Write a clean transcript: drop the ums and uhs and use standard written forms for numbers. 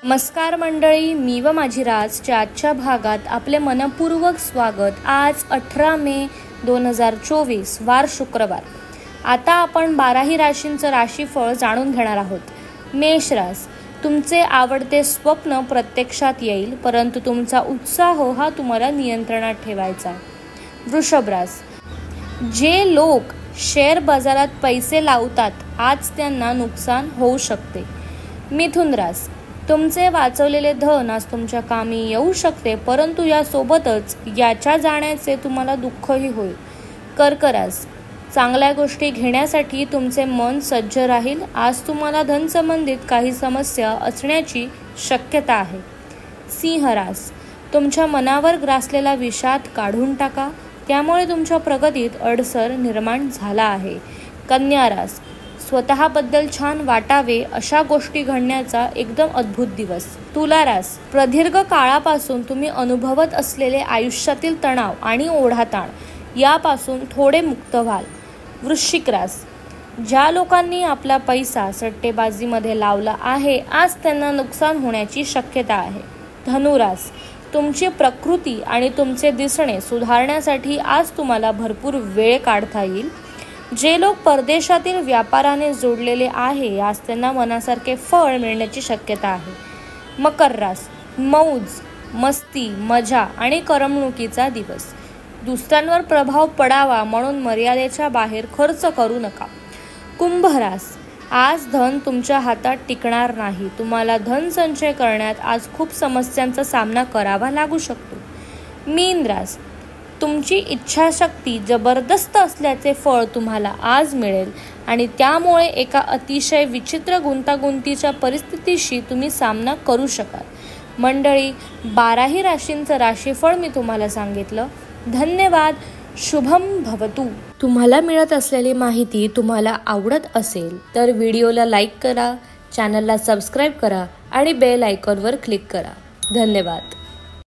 नमस्कार मंडळी, मी व माझी राजच्या आजच्या भागात आपले मनपूर्वक स्वागत। आज 18 मे 2024 वार शुक्रवार। आता आपण 12ही राशींचं राशीफळ जाणून घेणार आहोत। मेष रास, तुमचे आवडते स्वप्न प्रत्यक्षात येईल, परंतु तुमचा उत्साह हा तुम्हाला नियंत्रणात ठेवायचा आहे। वृषभ रास, जे लोक शेअर बाजारात पैसे लावतात आज त्यांना नुकसान होऊ शकते। मिथुन रास, तुमचे वाचवलेले धन आज तुमच्या कामी येऊ शकते, परंतु यासोबतच याच्या जाण्याचे तुम्हाला दुःखही होईल। कर्क रास, चांगल्या गोष्टी घेण्यासाठी तुमचे मन सज्ज राहील। आज तुम्हाला धन संबंधित काही समस्या असण्याची शक्यता आहे। सिंह रास, तुमच्या मनावर ग्रासलेला विषाद काढून टाका, त्यामुळे तुमच्या प्रगतीत अडसर निर्माण झाला आहे। कन्या रास, स्वतःबद्दल छान वाटावे अशा गोष्टी घडण्याचा एकदम अद्भुत दिवस। तुला रास, प्रदीर्घ काळापासून तुम्ही अनुभवत असलेले आयुष्यातील तणाव आणि ओढाताण यापासून थोडे मुक्त व्हाल। वृश्चिक रास, ज्या लोकांनी आपला पैसा सट्टेबाजीमध्ये लावला आहे आज त्यांना नुकसान होण्याची शक्यता आहे। धनुरास, तुमची प्रकृती आणि तुमचे दिसणे सुधारण्यासाठी आज तुम्हाला भरपूर वेळ काढता येईल। जे लोक परदेशातील व्यापाराने जोडलेले आहे आज त्यांना मनासारखे फळ मिळण्याची शक्यता आहे। मकर रास, मौज मस्ती मजा आणि करमणुकीचा दिवस। दुसऱ्यांवर प्रभाव पडावा म्हणून मर्यादेच्या बाहेर खर्च करू नका। कुंभ रास, आज धन तुमच्या हातात टिकणार नाही, तुम्हाला धन संचय करण्यात आज खूप समस्यांचा सामना करावा लागू शकतो। मीन रास, तुमची इच्छाशक्ती जबरदस्त असल्याचे फळ तुम्हाला आज मिळेल आणि त्यामुळे एका अतिशय विचित्र गुंतागुंतीच्या परिस्थितीशी तुम्ही सामना करू शकाल। मंडळी, 12ही राशींचं राशीफळ मी तुम्हाला सांगितलं। धन्यवाद। शुभम भवतु। तुम्हाला मिळत असलेली माहिती तुम्हाला आवडत असेल तर व्हिडिओला लाईक करा, चॅनलला सबस्क्राईब करा आणि बेल आयकॉनवर क्लिक करा। धन्यवाद।